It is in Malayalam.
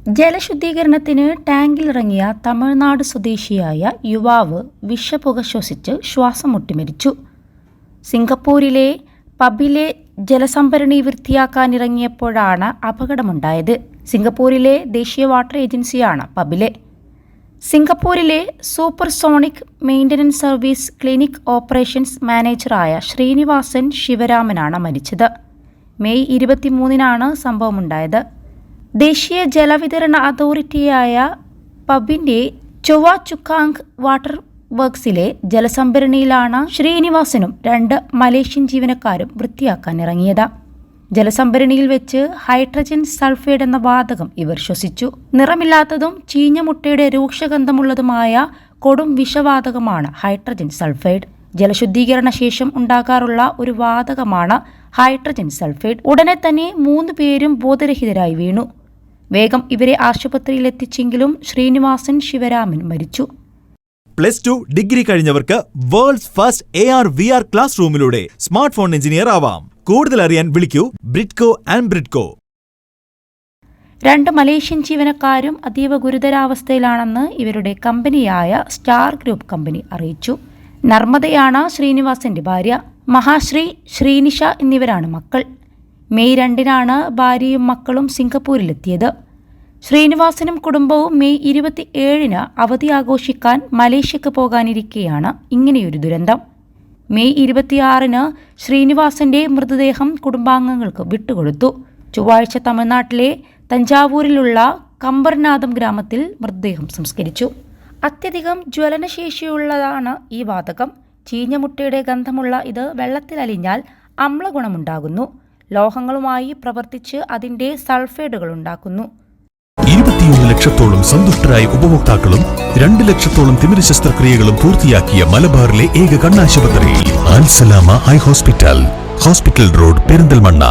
ജലശുദ്ധീകരണത്തിന് ടാങ്കിലിറങ്ങിയ തമിഴ്നാട് സ്വദേശിയായ യുവാവ് വിഷപുക ശ്വസിച്ച് ശ്വാസം മുട്ടി മരിച്ചു. സിംഗപ്പൂരിലെ പബിലെ ജലസംഭരണി വൃത്തിയാക്കാനിറങ്ങിയപ്പോഴാണ് അപകടമുണ്ടായത്. സിംഗപ്പൂരിലെ ദേശീയ വാട്ടർ ഏജൻസിയാണ് പബിലെ. സിംഗപ്പൂരിലെ supersonic maintenance service clinic operations മാനേജറായ ശ്രീനിവാസൻ ശിവരാമനാണ് മരിച്ചത്. മെയ് 23-നാണ് സംഭവമുണ്ടായത്. ദേശീയ ജലവിതരണ അതോറിറ്റിയായ പബിൻ്റെ ചൊവ്വാചുക്കാങ് വാട്ടർ വർക്സിലെ ജലസംഭരണിയിലാണ് ശ്രീനിവാസനും 2 മലേഷ്യൻ ജീവനക്കാരും വൃത്തിയാക്കാനിറങ്ങിയത്. ജലസംഭരണിയിൽ വെച്ച് ഹൈഡ്രജൻ സൾഫൈഡ് എന്ന വാതകം ഇവർ ശ്വസിച്ചു. നിറമില്ലാത്തതും ചീഞ്ഞ മുട്ടയുടെ രൂക്ഷഗന്ധമുള്ളതുമായ കൊടും വിഷവാതകമാണ് ഹൈഡ്രജൻ സൾഫൈഡ്. ജലശുദ്ധീകരണ ശേഷം ഉണ്ടാകാറുള്ള ഒരു വാതകമാണ് ഹൈഡ്രജൻ സൾഫൈഡ്. ഉടനെ തന്നെ 3 പേരും ബോധരഹിതരായി വീണു. വേഗം ഇവരെ ആശുപത്രിയിലെത്തിച്ചെങ്കിലും ശ്രീനിവാസൻ ശിവരാമൻ മരിച്ചു. +2 ഡിഗ്രി കഴിഞ്ഞവർക്ക് വേൾഡ്സ് ഫസ്റ്റ് AR/VR ക്ലാസ് റൂമിലൂടെ സ്മാർട്ട് ഫോൺ എഞ്ചിനീയർ ആവാം. കൂടുതൽ അറിയാൻ വിളിക്കൂ ബ്രിഡ്കോ ആൻഡ് ബ്രിഡ്കോ. 2 മലേഷ്യൻ ജീവനക്കാരും അതീവ ഗുരുതരാവസ്ഥയിലാണെന്ന് ഇവരുടെ കമ്പനിയായ സ്റ്റാർ ഗ്രൂപ്പ് കമ്പനി അറിയിച്ചു. നർമ്മദയാണ് ശ്രീനിവാസന്റെ ഭാര്യ. മഹാശ്രീ, ശ്രീനിഷ എന്നിവരാണ് മക്കൾ. മെയ് 2-നാണ് ഭാര്യയും മക്കളും സിംഗപ്പൂരിലെത്തിയത്. ശ്രീനിവാസനും കുടുംബവും മെയ് 27-ന് അവധി ആഘോഷിക്കാൻ മലേഷ്യക്ക് പോകാനിരിക്കെയാണ് ഇങ്ങനെയൊരു ദുരന്തം. മെയ് 26-ന് ശ്രീനിവാസന്റെ മൃതദേഹം കുടുംബാംഗങ്ങൾക്ക് വിട്ടുകൊടുത്തു. ചൊവ്വാഴ്ച തമിഴ്നാട്ടിലെ തഞ്ചാവൂരിലുള്ള കമ്പർനാഥം ഗ്രാമത്തിൽ മൃതദേഹം സംസ്കരിച്ചു. അത്യധികം ജ്വലനശേഷിയുള്ളതാണ് ഈ വാതകം. ചീഞ്ഞ മുട്ടയുടെ ഗന്ധമുള്ള ഇത് വെള്ളത്തിലലിഞ്ഞാൽ അമ്ലഗുണമുണ്ടാകുന്നു. ലോഹങ്ങളുമായി പ്രവർത്തിച്ച് അതിന്റെ സൾഫൈഡുകൾ ഉണ്ടാക്കുന്നു. 21 ലക്ഷത്തോളം സന്തുഷ്ടരായ ഉപഭോക്താക്കളും 2 ലക്ഷത്തോളം തിമിര ശസ്ത്രക്രിയകളും പൂർത്തിയാക്കിയ മലബാറിലെ ഏക കണ്ണാശുപത്രി Al Salama eye hospital road, Perinthalmanna.